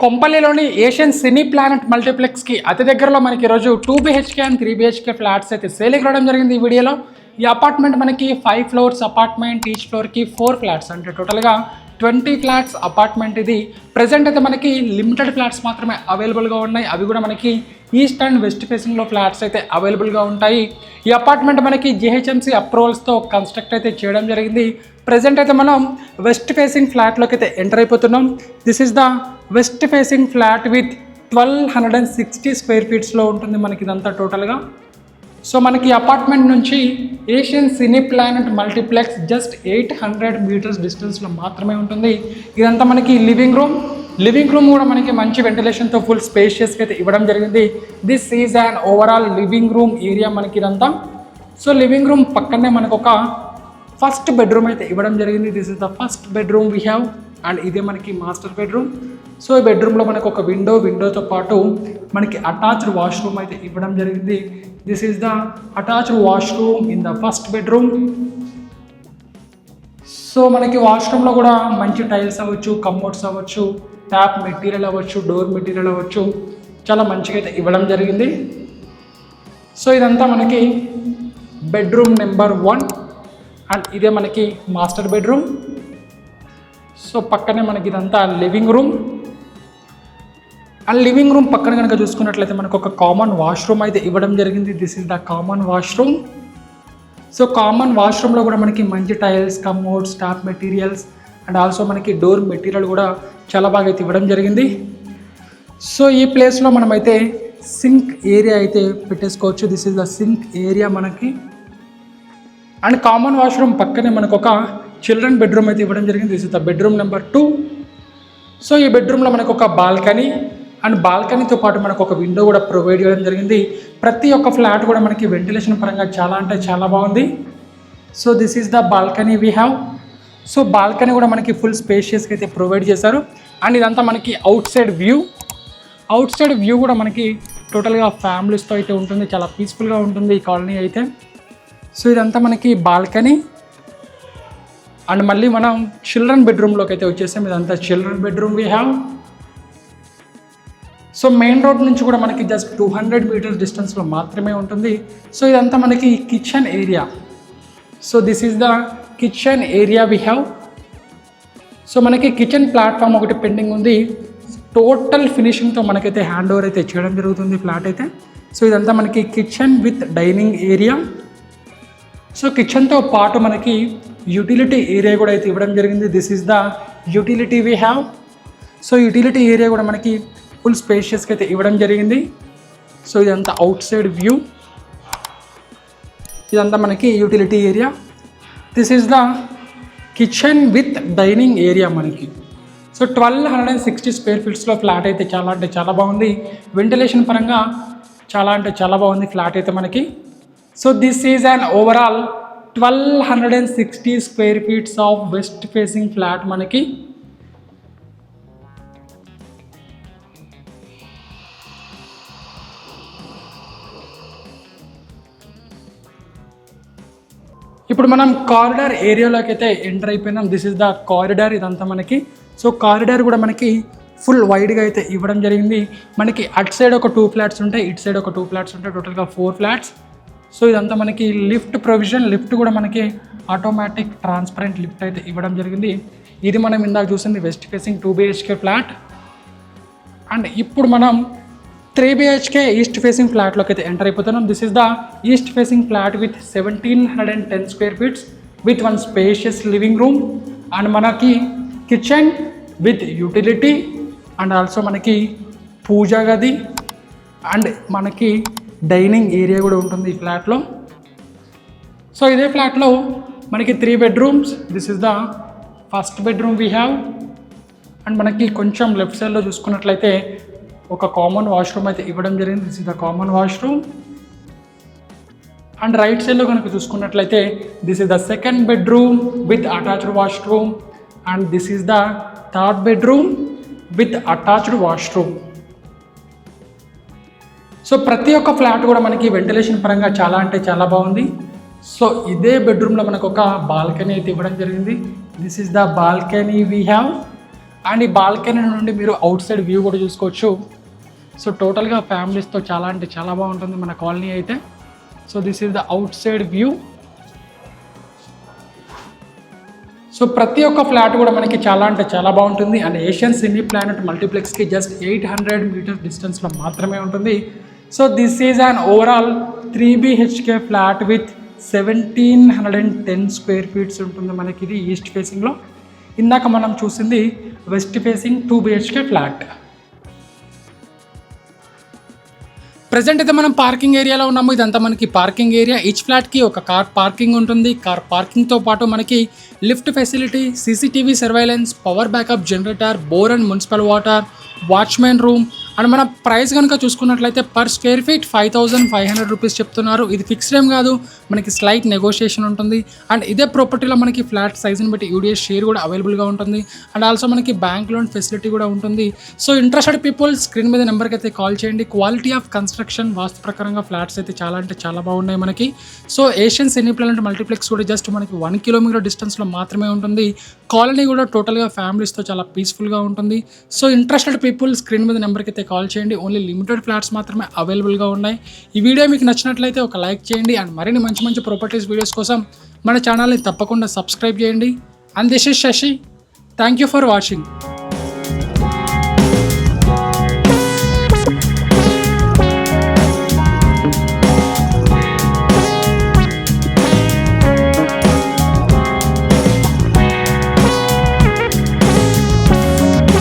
కొంపల్లిలోని Asian Cine Planet మల్టీప్లెక్స్కి అతి దగ్గరలో మనకి ఈరోజు 2 BHK అండ్ 3 BHK ఫ్లాట్స్ అయితే సేల్కి రావడం జరిగింది. ఈ వీడియోలో ఈ అపార్ట్మెంట్ మనకి 5 ఫ్లోర్స్ అపార్ట్మెంట్, ఈచ్ ఫ్లోర్కి 4 ఫ్లాట్స్, అంటే టోటల్గా 20 ఫ్లాట్స్ అపార్ట్మెంట్. ఇది ప్రజెంట్ అయితే మనకి లిమిటెడ్ ఫ్లాట్స్ మాత్రమే అవైలబుల్గా ఉన్నాయి. అవి కూడా మనకి ఈస్ట్ అండ్ వెస్ట్ ఫేసింగ్లో ఫ్లాట్స్ అయితే అవైలబుల్గా ఉంటాయి. ఈ అపార్ట్మెంట్ మనకి GHMC అప్రూవల్స్తో కన్స్ట్రక్ట్ అయితే చేయడం జరిగింది. ప్రజెంట్ అయితే మనం వెస్ట్ ఫేసింగ్ ఫ్లాట్లోకి అయితే ఎంటర్ అయిపోతున్నాం. This is the west facing flat with 1260 square ఫీట్స్లో ఉంటుంది మనకి ఇదంతా టోటల్గా. సో మనకి అపార్ట్మెంట్ నుంచి Asian Cine Planet multiplex just 800 metres డిస్టెన్స్లో మాత్రమే ఉంటుంది. ఇదంతా మనకి లివింగ్ రూమ్ కూడా మనకి మంచి వెంటిలేషన్తో ఫుల్ స్పేషియస్గా అయితే ఇవ్వడం జరిగింది. This is an overall living room area మనకి ఇదంతా. సో లివింగ్ రూమ్ పక్కనే మనకు ఒక ఫస్ట్ బెడ్రూమ్ అయితే ఇవ్వడం జరిగింది. This is the first bedroom we have, and ఇదే మనకి మాస్టర్ బెడ్రూమ్. సో ఈ బెడ్రూమ్లో మనకు ఒక విండోతో పాటు మనకి అటాచ్డ్ వాష్రూమ్ అయితే ఇవ్వడం జరిగింది. This is the attached washroom in the first bedroom. So మనకి వాష్రూమ్లో కూడా మంచి టైల్స్ అవ్వచ్చు, కమోడ్స్ అవ్వచ్చు, ట్యాప్ మెటీరియల్ అవ్వచ్చు, డోర్ మెటీరియల్ అవ్వచ్చు, చాలా మంచిగా అయితే ఇవ్వడం జరిగింది. సో ఇదంతా మనకి బెడ్రూమ్ నెంబర్ 1, అండ్ ఇదే మనకి మాస్టర్ బెడ్రూమ్. సో పక్కనే మనకి ఇదంతా living room, and living room పక్కన కనుక చూసుకున్నట్లయితే మనకు ఒక కామన్ వాష్రూమ్ అయితే ఇవ్వడం జరిగింది. This is the common washroom. So common వాష్రూమ్లో కూడా మనకి మంచి tiles, commodes, top materials, and also మనకి డోర్ మెటీరియల్ కూడా చాలా బాగా అయితే ఇవ్వడం జరిగింది. సో ఈ ప్లేస్లో మనమైతే సింక్ ఏరియా అయితే పెట్టేసుకోవచ్చు. This is the sink area మనకి. అండ్ కామన్ వాష్రూమ్ పక్కనే మనకు ఒక చిల్డ్రన్ బెడ్రూమ్ అయితే ఇవ్వడం జరిగింది. This is the bedroom number 2. So ఈ బెడ్రూమ్లో మనకు ఒక బాల్కనీ, అండ్ బాల్కనీతో పాటు మనకు ఒక విండో కూడా ప్రొవైడ్ చేయడం జరిగింది. ప్రతి ఒక్క ఫ్లాట్ కూడా మనకి వెంటిలేషన్ పరంగా చాలా అంటే చాలా బాగుంది. So this is the balcony we have. So balcony కూడా మనకి ఫుల్ స్పేషియస్గా అయితే ప్రొవైడ్ చేశారు. అండ్ ఇదంతా మనకి అవుట్ సైడ్ వ్యూ కూడా మనకి టోటల్గా ఫ్యామిలీస్తో అయితే ఉంటుంది. చాలా పీస్ఫుల్గా ఉంటుంది ఈ కాలనీ అయితే. సో ఇదంతా మనకి బాల్కనీ, అండ్ మళ్ళీ మనం చిల్డ్రన్ బెడ్రూమ్లోకి అయితే వచ్చేసాం. ఇదంతా children bedroom we have. So main road నుంచి కూడా మనకి జస్ట్ 200 మీటర్స్ డిస్టెన్స్లో మాత్రమే ఉంటుంది. సో ఇదంతా మనకి kitchen area. So this is the kitchen area we have. So మనకి కిచెన్ ప్లాట్ఫామ్ ఒకటి పెండింగ్ ఉంది. టోటల్ ఫినిషింగ్తో మనకైతే హ్యాండ్ ఓవర్ అయితే చేయడం జరుగుతుంది ఫ్లాట్ అయితే. సో ఇదంతా మనకి kitchen with dining area. So కిచెన్తో పాటు మనకి యూటిలిటీ ఏరియా కూడా అయితే ఇవ్వడం జరిగింది. This is the utility we have. So utility area కూడా మనకి ఫుల్ స్పేషియస్గా అయితే ఇవ్వడం జరిగింది. సో ఇదంతా అవుట్ సైడ్ వ్యూ, ఇదంతా మనకి utility area. This is the kitchen with dining area మనకి. సో 1260 స్క్వేర్ ఫీట్స్లో ఫ్లాట్ అయితే చాలా అంటే చాలా బాగుంది. వెంటిలేషన్ పరంగా చాలా అంటే చాలా బాగుంది ఫ్లాట్ అయితే మనకి. So this is an overall 1260 square feets of west facing flat మనకి. ఇప్పుడు మనం కారిడార్ ఏరియాలోకి అయితే ఎంటర్ అయిపోయినాం. దిస్ ఇస్ ద కారిడార్ ఇదంతా మనకి. సో కారిడార్ కూడా మనకి ఫుల్ వైడ్గా అయితే ఇవ్వడం జరిగింది. మనకి అటు సైడ్ ఒక 2 ఫ్లాట్స్ ఉంటాయి, ఇటు సైడ్ ఒక 2 ఫ్లాట్స్ ఉంటాయి, టోటల్గా 4 ఫ్లాట్స్. సో ఇదంతా మనకి లిఫ్ట్ ప్రొవిజన్. లిఫ్ట్ కూడా మనకి ఆటోమేటిక్ ట్రాన్స్పరెంట్ లిఫ్ట్ అయితే ఇవ్వడం జరిగింది. ఇది మనం ఇందాక చూసింది west facing 2 BHK flat. And ఇప్పుడు మనం 3 BHK ఈస్ట్ ఫేసింగ్ ఫ్లాట్లోకి అయితే ఎంటర్ అయిపోతున్నాం. This is the east facing flat with 1710 square feets with 1 spacious living room, and మనకి kitchen with utility, and also మనకి పూజా గది, అండ్ మనకి డైనింగ్ ఏరియా కూడా ఉంటుంది ఈ ఫ్లాట్లో. సో ఇదే ఫ్లాట్లో మనకి 3 bedrooms. This is the first bedroom we have. And మనకి కొంచెం లెఫ్ట్ సైడ్లో చూసుకున్నట్లయితే ఒక కామన్ వాష్రూమ్ అయితే ఇవ్వడం జరిగింది. This is the common washroom. And right సైడ్లో కనుక చూసుకున్నట్లయితే this is the second bedroom with attached washroom, and this is the third bedroom with attached washroom. So ప్రతి ఒక్క ఫ్లాట్ కూడా మనకి వెంటిలేషన్ పరంగా చాలా అంటే చాలా బాగుంది. సో ఇదే బెడ్రూమ్లో మనకు ఒక బాల్కనీ అయితే ఇవ్వడం జరిగింది. This is the balcony we have. And ఈ బాల్కనీ నుండి మీరు అవుట్ సైడ్ వ్యూ కూడా చూసుకోవచ్చు. సో టోటల్గా ఫ్యామిలీస్తో చాలా అంటే చాలా బాగుంటుంది మన కాలనీ అయితే. So this is the outside view. So ప్రతి ఒక్క ఫ్లాట్ కూడా మనకి చాలా అంటే చాలా బాగుంటుంది. అండ్ ఏషియన్ సినీ ప్లానెట్ మల్టీప్లెక్స్కి జస్ట్ 800 మీటర్స్ డిస్టెన్స్లో మాత్రమే ఉంటుంది. So this is an overall 3 BHK flat with 1710 square feets ఉంటుంది మనకి. ఇది ఈస్ట్ ఫేసింగ్లో. ఇందాక మనం చూసింది west facing 2 BHK flat. Present అయితే మనం పార్కింగ్ ఏరియాలో ఉన్నాము. ఇదంతా మనకి పార్కింగ్ ఏరియా. ఈచ్ ఫ్లాట్కి ఒక కార్ పార్కింగ్ ఉంటుంది. కార్ పార్కింగ్తో పాటు మనకి lift facility, CCTV surveillance, power backup generator, bore and municipal water, watchman room. And మన ప్రైస్ కనుక చూసుకున్నట్లయితే పర్ స్క్వేర్ ఫీట్ 5500 రూపీస్ చెప్తున్నారు. ఇది ఫిక్స్డ్ ఏం కాదు, మనకి స్లైట్ నెగోషియేషన్ ఉంటుంది. అండ్ ఇదే ప్రాపర్టీలో మనకి ఫ్లాట్ సైజ్ని బట్టి UDS షేర్ కూడా అవైలబుల్గా ఉంటుంది. అండ్ ఆల్సో మనకి బ్యాంక్ లోన్ ఫెసిలిటీ కూడా ఉంటుంది. సో ఇంట్రెస్టెడ్ పీపుల్ స్క్రీన్ మీద నెంబర్కి అయితే కాల్ చేయండి. క్వాలిటీ ఆఫ్ కన్స్ట్రక్షన్, వాస్తు ప్రకారంగా ఫ్లాట్స్ అయితే చాలా అంటే చాలా బాగున్నాయి మనకి. So Asian Cine Planet multiplex కూడా జస్ట్ మనకి 1 కిలోమీటర్ డిస్టెన్స్లో మాత్రమే ఉంటుంది. కాలనీ కూడా టోటల్గా ఫ్యామిలీస్తో చాలా పీస్ఫుల్గా ఉంటుంది. సో ఇంట్రెస్టెడ్ పీపుల్ స్క్రీన్ మీద నెంబర్కి అయితే కాల్ చేయండి. ఓన్లీ లిమిటెడ్ ఫ్లాట్స్ మాత్రమే అవైలబుల్గా ఉన్నాయి. ఈ వీడియో మీకు నచ్చినట్లయితే ఒక లైక్ చేయండి. అండ్ మరిన్ని మంచి మంచి ప్రాపర్టీస్ వీడియోస్ కోసం మన ఛానల్ని తప్పకుండా సబ్స్క్రైబ్ చేయండి. And this is Shashi. Thank you for watching.